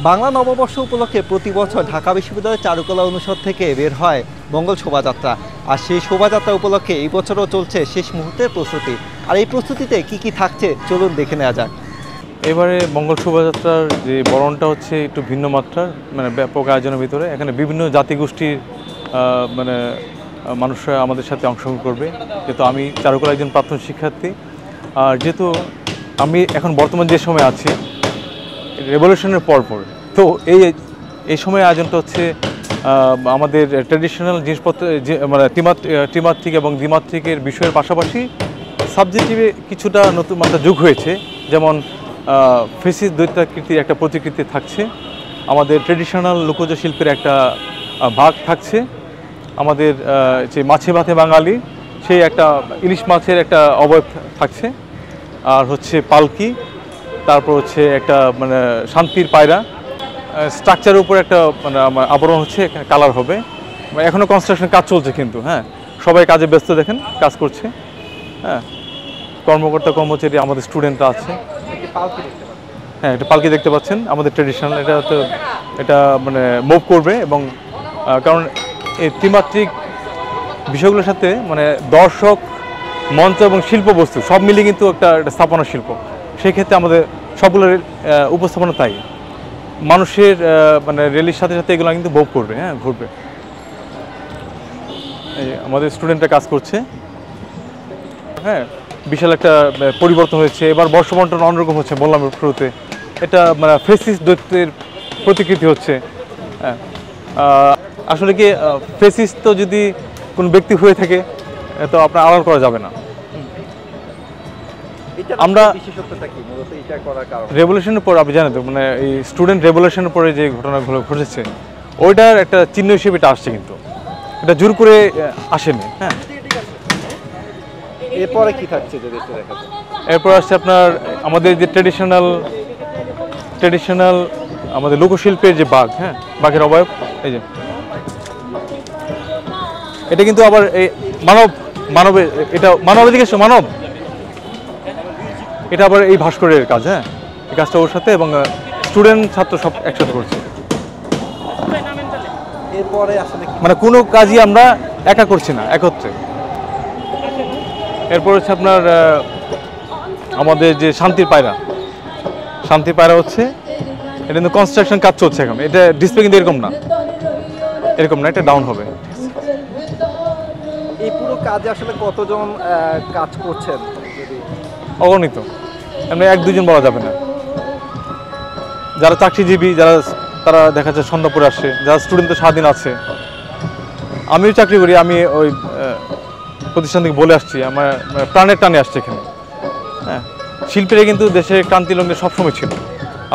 বাংলা নববর্ষ উপলক্ষে প্রতি বছর ঢাকা বিশ্ববিদ্যালয়ের চারুকলা অনুষদ থেকে বের হয় মঙ্গল শোভাযাত্রা। আর সেই শোভাযাত্রা উপলক্ষে এই বছরও চলছে শেষ মুহূর্তের প্রস্তুতি। আর এই প্রস্তুতিতে কি কি থাকছে চলুন দেখে নেওয়া যাক। এবারে মঙ্গল শোভাযাত্রার যে বরণটা হচ্ছে একটু ভিন্ন মাত্রার, মানে ব্যাপক আয়োজনের ভিতরে এখানে বিভিন্ন জাতিগোষ্ঠীর মানুষরা আমাদের সাথে অংশগ্রহণ করবে। যেহেতু আমি চারুকলা একজন প্রাথমিক শিক্ষার্থী, আর যেহেতু আমি এখন বর্তমান যে সময় আছি রেভলিউশনের পরপর, তো এই সময় আয়োজনটা হচ্ছে আমাদের ট্র্যাডিশনাল জিনিসপত্র মানে ত্রিমাত্রিক এবং দ্বিমাত্রিকের বিষয়ের পাশাপাশি সাবজেক্টিভে কিছুটা নতুন মাত্রা যোগ হয়েছে। যেমন ফেসিস দৈত্যাকৃতির একটা প্রতিকৃতি থাকছে, আমাদের ট্র্যাডিশনাল লোকজ শিল্পের একটা ভাগ থাকছে, আমাদের যে মাছে ভাতে বাঙালি সেই একটা ইলিশ মাছের একটা অবয়ব থাকছে, আর হচ্ছে পালকি, তারপর হচ্ছে একটা মানে শান্তির পায়রা স্ট্রাকচারের উপর একটা মানে আবরণ হচ্ছে, কালার হবে। এখনও কনস্ট্রাকশন কাজ চলছে কিন্তু, হ্যাঁ সবাই কাজে ব্যস্ত, দেখেন কাজ করছে, হ্যাঁ কর্মকর্তা কর্মচারী আমাদের স্টুডেন্টরা আছে। হ্যাঁ একটা পালকি দেখতে পাচ্ছেন, আমাদের ট্র্যাডিশনাল এটা মানে মুভ করবে। এবং কারণ এই ত্রিমাত্রিক বিষয়গুলোর সাথে মানে দর্শক, মঞ্চ এবং শিল্প বস্তু সব মিলিয়ে কিন্তু একটা স্থাপনা শিল্প, সেই ক্ষেত্রে আমাদের সবগুলোর উপস্থাপনা তাই মানুষের মানে রেলির সাথে সাথে এগুলো কিন্তু মুভ করবে, হ্যাঁ ঘুরবে। আমাদের স্টুডেন্টরা কাজ করছে, হ্যাঁ বিশাল একটা পরিবর্তন হয়েছে। এবার বর্ষবন্টন অন্যরকম হচ্ছে, বললাম শুরুতে, এটা মানে ফেসিস দৈত্যের প্রতিকৃতি হচ্ছে। হ্যাঁ আসলে কি ফেসিস তো যদি কোনো ব্যক্তি হয়ে থাকে তো আপনার আড়াল করা যাবে না। আমরা রেভলিউশনের পর আপনি জানেন তো, মানে এই স্টুডেন্ট রেভলিউশনের পরে যে ঘটনাগুলো ঘটেছে ওইটার একটা চিহ্ন হিসেবে এটা আসছে, কিন্তু এটা জোর করে আসেনি। হ্যাঁ এরপরে কি থাকছে যদি একটু দেখা যায়? এরপর আসছে আপনার আমাদের যে ট্র্যাডিশনাল আমাদের লোকশিল্পের যে বাঘ, হ্যাঁ বাঘের অবয়ব, এই যে এটা কিন্তু আবার এই মানবের এটা মানবাধিকার মানব, এটা আবার এই ভাস্করের কাজ। হ্যাঁ এই কাজটা ওর সাথে এবং স্টুডেন্ট ছাত্র সব একসাথে করছে। এরপরে আসলে মানে কোনো কাজই আমরা একা করছি না, একত্রে। এরপর হচ্ছে আপনার আমাদের যে শান্তির পায়রা হচ্ছে, এটা কিন্তু কনস্ট্রাকশন কাজ চলছে এখন। এটা ডিসপ্লে কিন্তু এরকম না, এটা ডাউন হবে। এই পুরো কাজে আসলে কতজন কাজ করছেন? অগণিত, এমনি এক দুজন বলা যাবে না। যারা চাকরিজীবী, তারা দেখা যাচ্ছে সন্ধ্যা পরে আসছে, যারা স্টুডেন্ট তো স্বাধীন আছে। আমিও চাকরি করি, আমি ওই প্রতিষ্ঠান থেকে বলে আসছি, আমার প্রাণের টানে আসছে এখানে। হ্যাঁ শিল্পীরা কিন্তু দেশের ক্রান্তি লগ্নে সবসময় ছিল।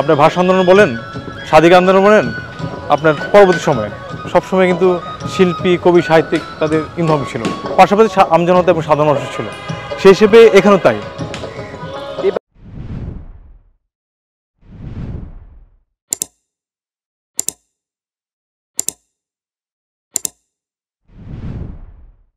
আপনার ভাষা আন্দোলন বলেন, স্বাধিকার আন্দোলন বলেন, আপনার পরবর্তী সময়ে সবসময় কিন্তু শিল্পী, কবি, সাহিত্যিক তাদের ইনভলভ ছিল, পাশাপাশি আমজনতা এবং সাধারণ মানুষ ছিল। সেই হিসেবে এখানেও তাই।